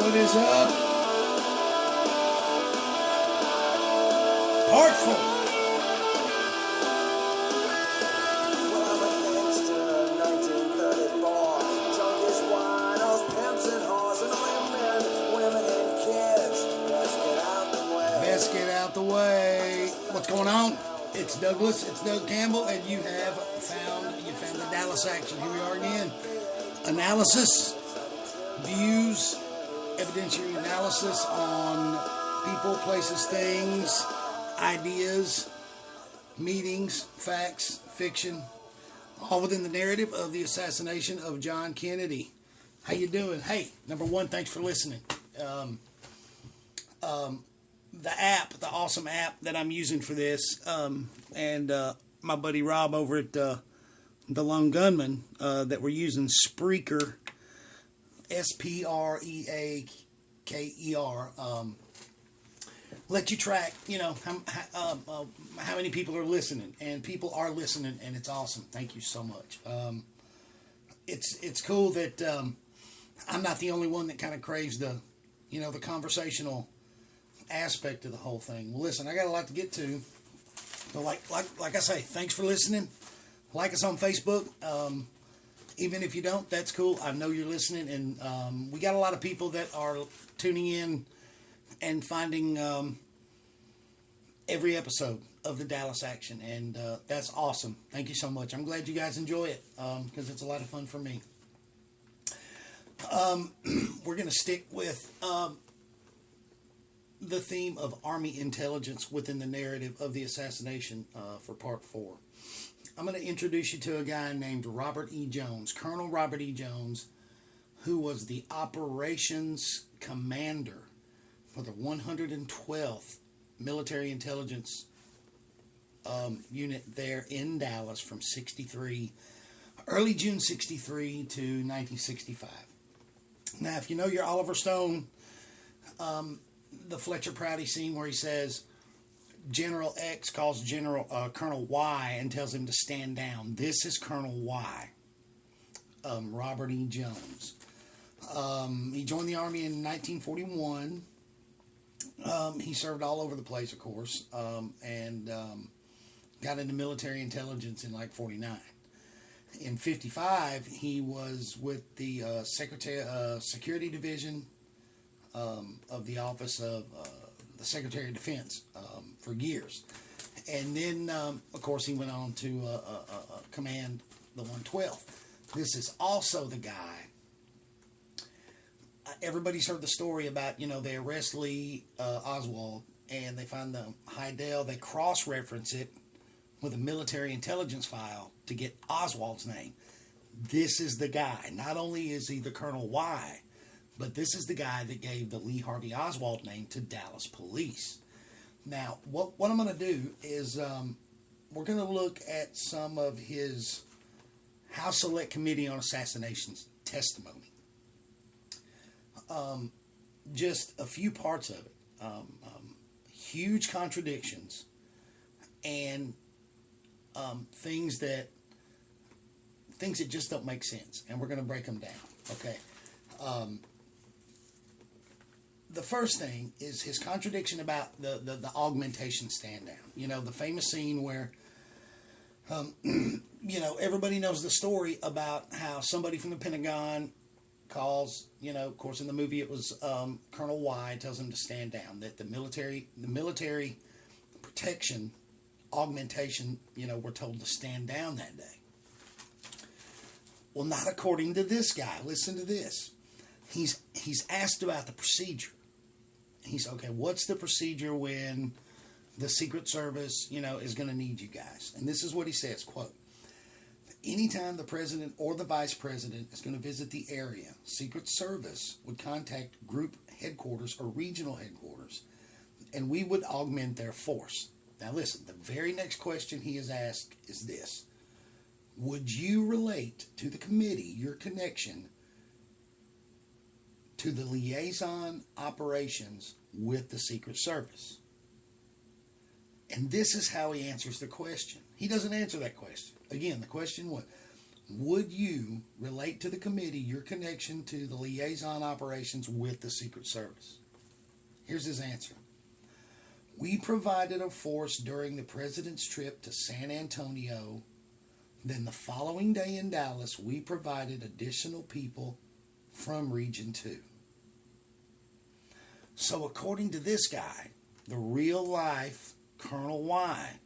What is up? Part 4. Well, I'm a gangster, 1934. Junkies, winos, pimps, and whores, and all your men, women, and kids. Let's get out the way. Let's get out the way. What's going on? It's Douglas. It's Doug Campbell, and you found the Dallas Action. Here we are again. Analysis, views, evidentiary analysis on people, places, things, ideas, meetings, facts, fiction, all within the narrative of the assassination of John Kennedy. How you doing? Hey, number one, thanks for listening. The awesome app that I'm using for this, and my buddy Rob over at The Lone Gunman, that we're using Spreaker, Spreaker, let you track, how many people are listening, and people are listening, and it's awesome. Thank you so much. It's cool that I'm not the only one that kind of craves the conversational aspect of the whole thing. Well, listen, I got a lot to get to. But like I say, thanks for listening. Like us on Facebook. Even if you don't, that's cool. I know you're listening, and we got a lot of people that are tuning in and finding every episode of the Dallas Action, and that's awesome. Thank you so much. I'm glad you guys enjoy it because it's a lot of fun for me. We're going to stick with the theme of Army intelligence within the narrative of the assassination for part 4. I'm going to introduce you to a guy named Robert E. Jones, Colonel Robert E. Jones, who was the operations commander for the 112th Military Intelligence Unit there in Dallas from early June 63 to 1965. Now, if you know your Oliver Stone, the Fletcher Prouty scene where he says General X calls Colonel Y and tells him to stand down. This is Colonel Y, Robert E. Jones. He joined the Army in 1941. He served all over the place, of course, and got into military intelligence in 49. In 55, he was with the Security Division of the Office of the Secretary of Defense for years. And then, of course, he went on to command the 112th. This is also the guy. Everybody's heard the story about, they arrest Lee Oswald and they find the Heidel. They cross-reference it with a military intelligence file to get Oswald's name. This is the guy. Not only is he the Colonel Y, but this is the guy that gave the Lee Harvey Oswald name to Dallas police. Now, what I'm going to do is we're going to look at some of his House Select Committee on Assassinations testimony. Just a few parts of it. Huge contradictions and things that just don't make sense. And we're going to break them down. Okay. The first thing is his contradiction about the augmentation stand down. The famous scene where, everybody knows the story about how somebody from the Pentagon calls, of course in the movie it was Colonel Y, tells him to stand down, that the military protection augmentation, were told to stand down that day. Well, not according to this guy. Listen to this. He's asked about the procedure. He's okay. What's the procedure when the Secret Service, is going to need you guys? And this is what he says, quote, anytime the president or the vice president is going to visit the area, Secret Service would contact group headquarters or regional headquarters, and we would augment their force. Now listen, the very next question he is asked is this. Would you relate to the committee your connection to the liaison operations with the Secret Service? And this is how he answers the question. He doesn't answer that question. Again, the question was, would you relate to the committee your connection to the liaison operations with the Secret Service? Here's his answer. We provided a force during the president's trip to San Antonio. Then the following day in Dallas, we provided additional people from Region 2. So according to this guy, the real life Colonel Y,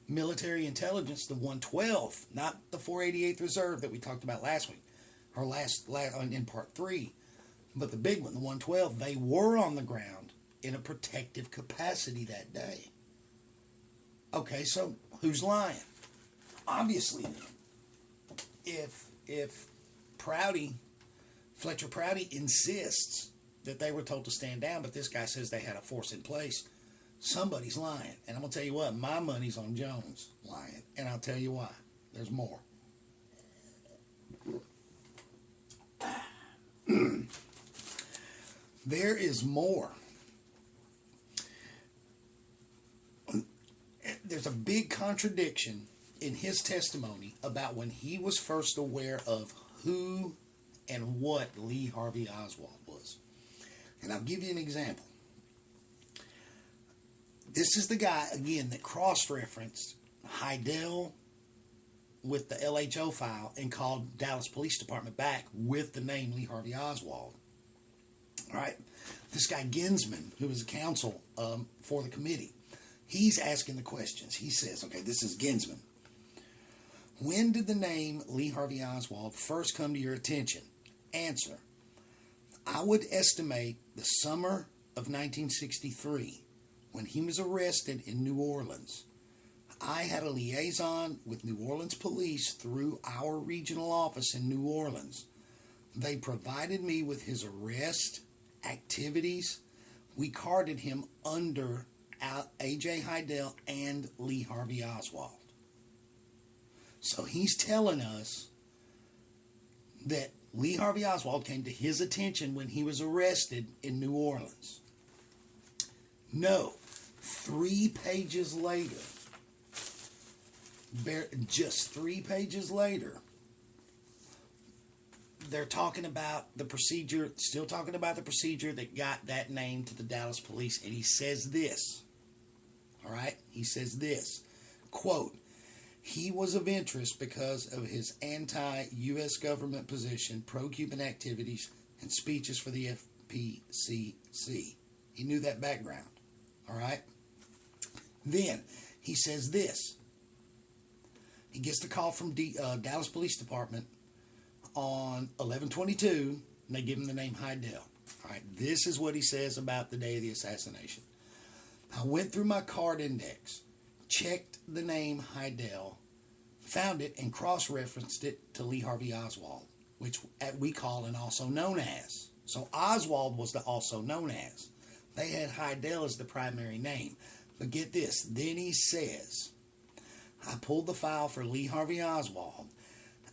military intelligence, the 112th, not the 488th Reserve that we talked about last week, or last in part 3, but the big one, the 112, they were on the ground in a protective capacity that day. Okay, so who's lying? Obviously, if Fletcher Prouty insists that they were told to stand down, but this guy says they had a force in place, somebody's lying. And I'm going to tell you what, my money's on Jones lying. And I'll tell you why. There's more. There is more. There's a big contradiction in his testimony about when he was first aware of who and what Lee Harvey Oswald was. And I'll give you an example. This is the guy, again, that cross-referenced Heidel with the LHO file and called Dallas Police Department back with the name Lee Harvey Oswald. All right? This guy Ginsman, who was a counsel for the committee, he's asking the questions. He says, okay, this is Ginsman. When did the name Lee Harvey Oswald first come to your attention? Answer. I would estimate the summer of 1963 when he was arrested in New Orleans. I had a liaison with New Orleans police through our regional office in New Orleans. They provided me with his arrest, activities. We carded him under A.J. Heidel and Lee Harvey Oswald. So he's telling us that Lee Harvey Oswald came to his attention when he was arrested in New Orleans. No, 3 pages later, just 3 pages later, they're talking about the procedure, still talking about the procedure that got that name to the Dallas police, and he says this, all right? He says this, quote, he was of interest because of his anti-U.S. government position, pro-Cuban activities, and speeches for the FPCC. He knew that background, all right? Then he says this. He gets the call from Dallas Police Department on 11/22, and they give him the name Heidel. All right, this is what he says about the day of the assassination. I went through my card index, checked the name Heidel, found it, and cross-referenced it to Lee Harvey Oswald, which we call and also known as. So Oswald was the also known as. They had Heidel as the primary name. But get this, then he says, I pulled the file for Lee Harvey Oswald,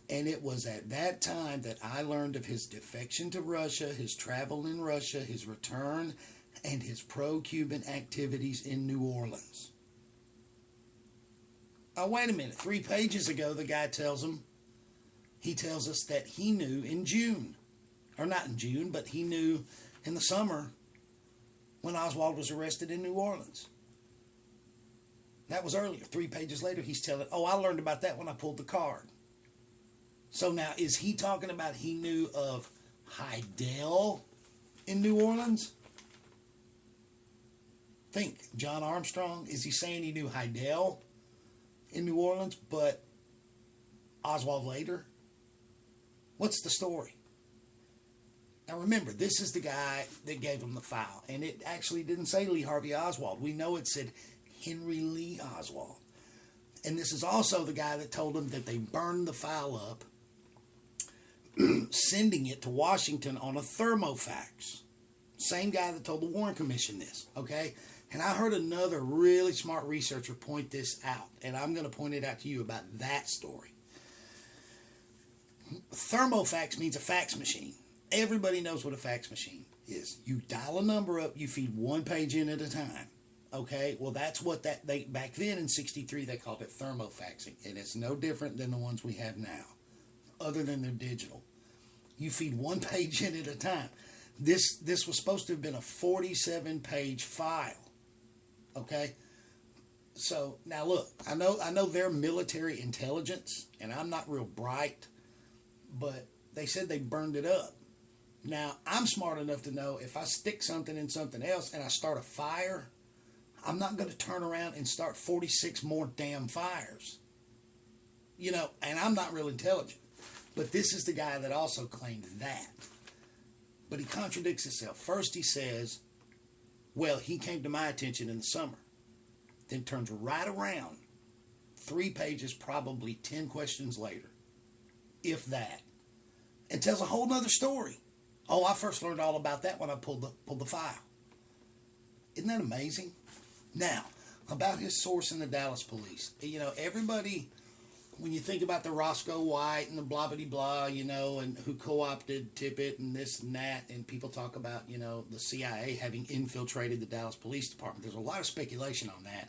and it was at that time that I learned of his defection to Russia, his travel in Russia, his return, and his pro-Cuban activities in New Orleans. Oh, wait a minute. 3 pages ago, the guy tells us that he knew in June. Or not in June, but he knew in the summer when Oswald was arrested in New Orleans. That was earlier. 3 pages later, he's telling, oh, I learned about that when I pulled the card. So now, is he talking about he knew of Heidel in New Orleans? Think, John Armstrong, is he saying he knew Heidel in New Orleans, but Oswald later? What's the story? Now remember, this is the guy that gave him the file, and it actually didn't say Lee Harvey Oswald. We know it said Henry Lee Oswald. And this is also the guy that told him that they burned the file up, sending it to Washington on a thermofax. Same guy that told the Warren Commission this, okay? And I heard another really smart researcher point this out, and I'm going to point it out to you about that story. Thermofax means a fax machine. Everybody knows what a fax machine is. You dial a number up, you feed 1 page in at a time. Okay, well that's what they back then in '63 they called it thermofaxing, and it's no different than the ones we have now. other than they're digital. You feed one page in at a time. This was supposed to have been a 47-page file. Okay? So now look, I know they're military intelligence, and I'm not real bright, but they said they burned it up. Now, I'm smart enough to know if I stick something in something else and I start a fire, I'm not going to turn around and start 46 more damn fires. And I'm not real intelligent. But this is the guy that also claimed that. But he contradicts himself. First he says, well, he came to my attention in the summer. Then turns right around, 3 pages, probably 10 questions later, if that, and tells a whole nother story. Oh, I first learned all about that when I pulled the file. Isn't that amazing? Now, about his source in the Dallas police. Everybody, when you think about the Roscoe White and the blah blah blah, and who co-opted Tippit and this and that, and people talk about, the CIA having infiltrated the Dallas Police Department. There's a lot of speculation on that,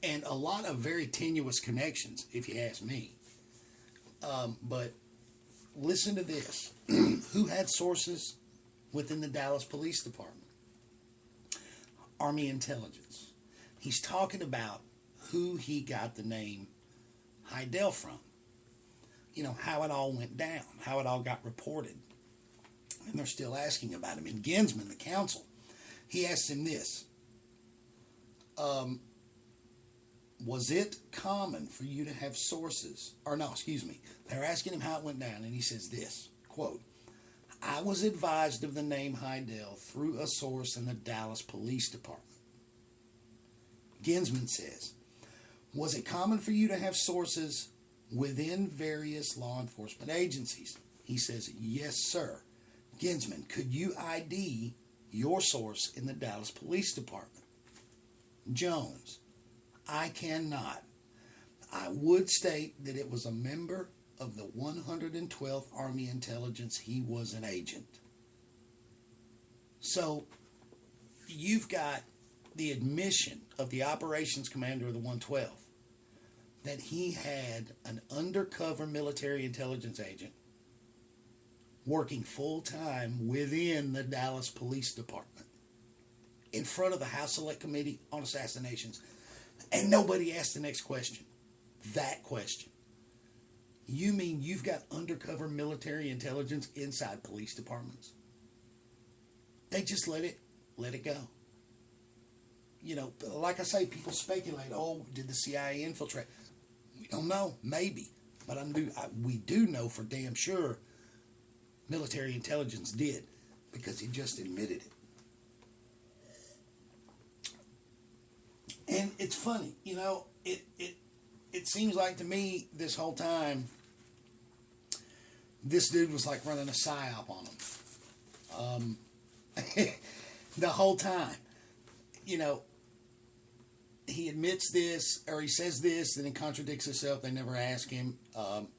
and a lot of very tenuous connections, if you ask me. But listen to this. Who had sources within the Dallas Police Department? Army intelligence. He's talking about who he got the name Hidell from. How it all went down, how it all got reported. And they're still asking about him. And Ginsman, the counsel, he asked him this. Was it common for you to have sources? They're asking him how it went down. And he says this, quote, I was advised of the name Hidell through a source in the Dallas Police Department. Ginsman says, was it common for you to have sources within various law enforcement agencies? He says, yes, sir. Ginsman, could you ID your source in the Dallas Police Department? Jones, I cannot. I would state that it was a member of the 112th Army Intelligence. He was an agent. So you've got the admission of the operations commander of the 112 that he had an undercover military intelligence agent working full-time within the Dallas Police Department in front of the House Select Committee on Assassinations, and nobody asked the next question. That question. You mean you've got undercover military intelligence inside police departments? They just let it go. Like I say, people speculate, oh, did the CIA infiltrate? We don't know, maybe. But we do know for damn sure military intelligence did, because he just admitted it. And it's funny, it seems like to me this whole time, this dude was like running a psyop on him. The whole time. He admits this, or he says this, then he contradicts himself. They never ask him.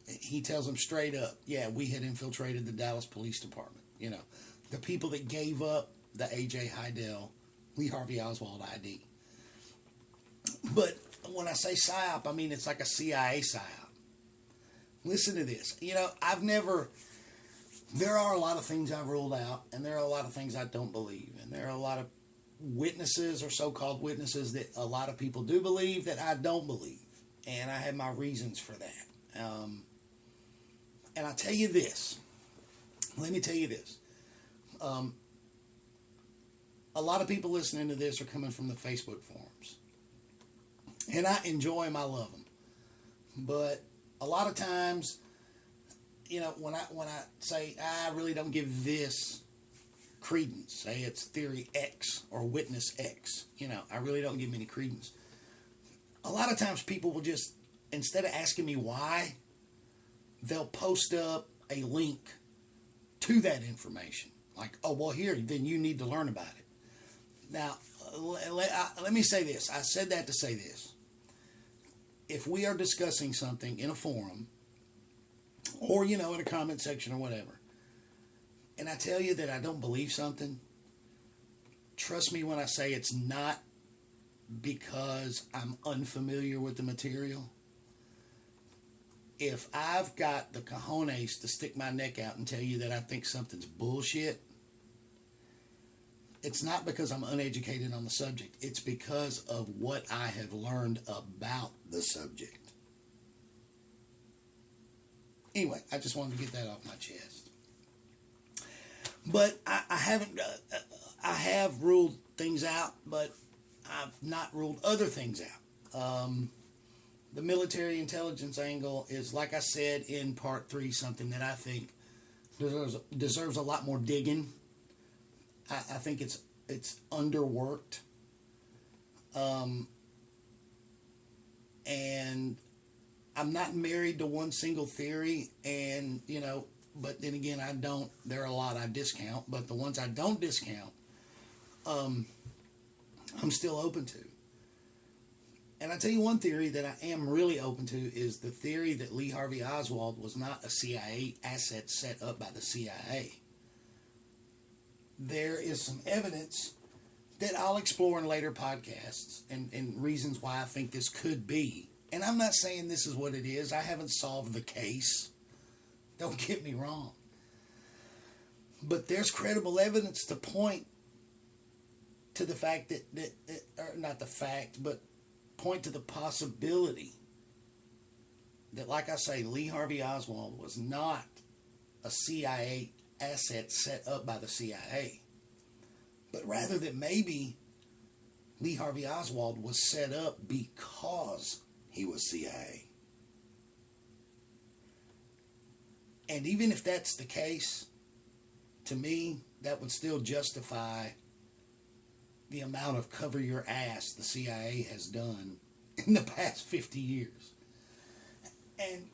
He tells them straight up, yeah, we had infiltrated the Dallas Police Department. The people that gave up the A.J. Hidell, Lee Harvey Oswald ID. But when I say psyop, I mean it's like a CIA psyop. Listen to this. There are a lot of things I've ruled out, and there are a lot of things I don't believe. And there are a lot of witnesses or so-called witnesses that a lot of people do believe that I don't believe. And I have my reasons for that. And I'll tell you this. Let me tell you this. A lot of people listening to this are coming from the Facebook forums. And I enjoy them, I love them. But a lot of times, when I say I really don't give this credence, say it's theory X or witness X, I really don't give any credence. A lot of times people will just, instead of asking me why, they'll post up a link to that information. Like, oh, well, here, then you need to learn about it. Now, let me say this. I said that to say this. If we are discussing something in a forum, or, in a comment section or whatever, and I tell you that I don't believe something, trust me when I say it's not because I'm unfamiliar with the material. if I've got the cojones to stick my neck out and tell you that I think something's bullshit, it's not because I'm uneducated on the subject. It's because of what I have learned about the subject. Anyway, I just wanted to get that off my chest. But I haven't. I have ruled things out, but I've not ruled other things out. The military intelligence angle is, like I said in part 3, something that I think deserves a lot more digging. I think it's underworked, and I'm not married to one single theory, and but then again, I don't. There are a lot I discount, but the ones I don't discount, I'm still open to. And I tell you one theory that I am really open to is the theory that Lee Harvey Oswald was not a CIA asset set up by the CIA. There is some evidence that I'll explore in later podcasts and reasons why I think this could be. And I'm not saying this is what it is. I haven't solved the case. Don't get me wrong. But there's credible evidence to point to the fact that or not the fact, but point to the possibility that, like I say, Lee Harvey Oswald was not a CIA asset set up by the CIA, but rather that maybe Lee Harvey Oswald was set up because he was CIA. And even if that's the case, to me, that would still justify the amount of cover your ass the CIA has done in the past 50 years. And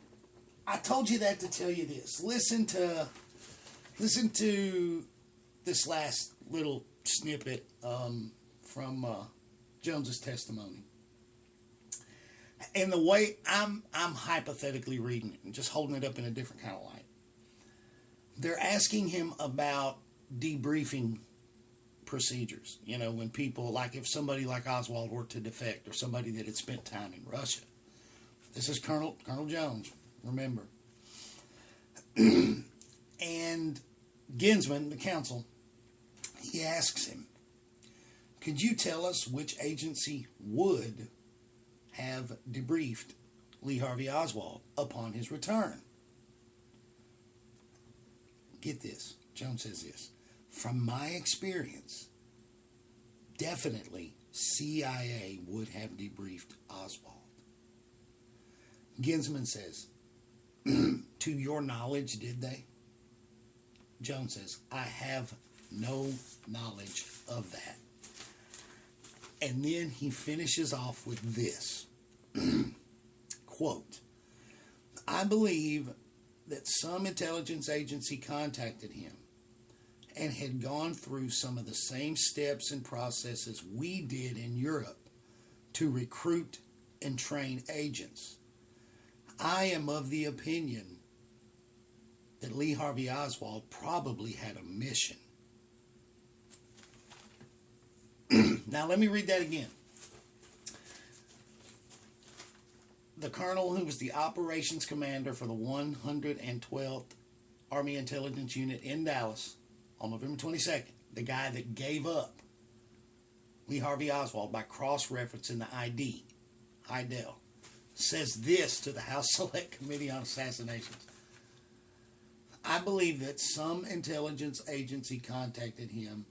I told you that to tell you this. Listen to this last little snippet from Jones's testimony. And the way I'm hypothetically reading it and just holding it up in a different kind of light. They're asking him about debriefing procedures. When people, like if somebody like Oswald were to defect, or somebody that had spent time in Russia. This is Colonel Jones, remember. And Ginsman, the counsel, he asks him, could you tell us which agency would have debriefed Lee Harvey Oswald upon his return? Get this. Jones says this. From my experience, definitely CIA would have debriefed Oswald. Ginsman says, to your knowledge, did they? Jones says, I have no knowledge of that. And then he finishes off with this. Quote, I believe that some intelligence agency contacted him and had gone through some of the same steps and processes we did in Europe to recruit and train agents. I am of the opinion that Lee Harvey Oswald probably had a mission. Now let me read that again. The colonel who was the operations commander for the 112th Army Intelligence Unit in Dallas on November 22nd, the guy that gave up Lee Harvey Oswald by cross-referencing the ID, Heidel, says this to the House Select Committee on Assassinations. I believe that some intelligence agency contacted him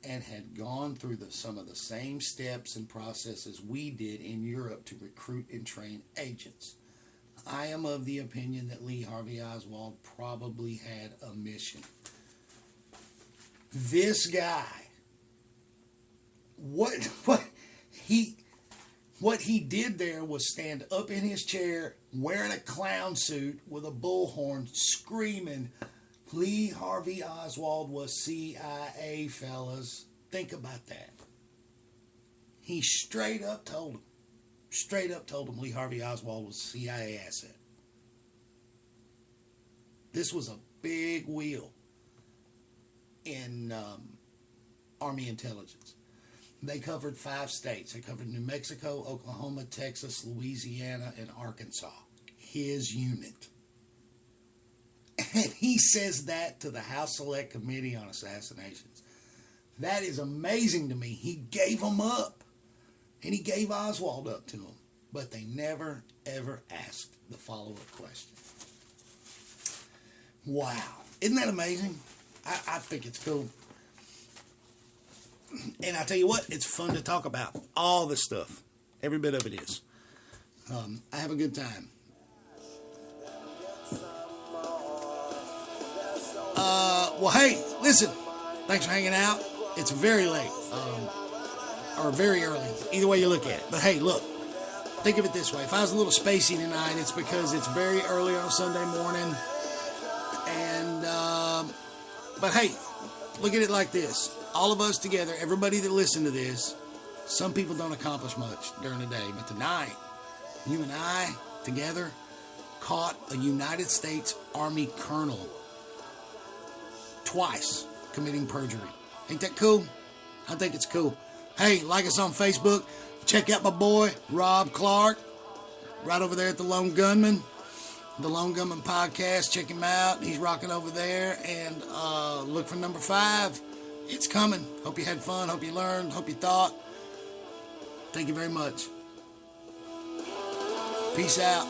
and had gone through some of the same steps and processes we did in Europe to recruit and train agents. I am of the opinion that Lee Harvey Oswald probably had a mission. This guy, what he did there was stand up in his chair wearing a clown suit with a bullhorn screaming, Lee Harvey Oswald was CIA, fellas. Think about that. He straight up told him Lee Harvey Oswald was a CIA asset. This was a big wheel in Army intelligence. They covered 5 states. They covered New Mexico, Oklahoma, Texas, Louisiana, and Arkansas. his unit. And he says that to the House Select Committee on Assassinations. That is amazing to me. He gave them up. And he gave Oswald up to them. But they never, ever asked the follow-up question. Wow. Isn't that amazing? I think it's cool. And I tell you what, it's fun to talk about. All this stuff. Every bit of it is. I have a good time. Well, hey, listen. Thanks for hanging out. It's very late. Or very early. Either way you look at it. But hey, look. Think of it this way. If I was a little spacey tonight, it's because it's very early on a Sunday morning. And, but hey, look at it like this. All of us together, everybody that listened to this, some people don't accomplish much during the day. But tonight, you and I, together, caught a United States Army colonel twice committing perjury. Ain't that cool? I think it's cool. Hey, like us on Facebook. Check out my boy, Rob Clark, right over there at The Lone Gunman. The Lone Gunman Podcast. Check him out. He's rocking over there. And look for number 5. It's coming. Hope you had fun. Hope you learned. Hope you thought. Thank you very much. Peace out.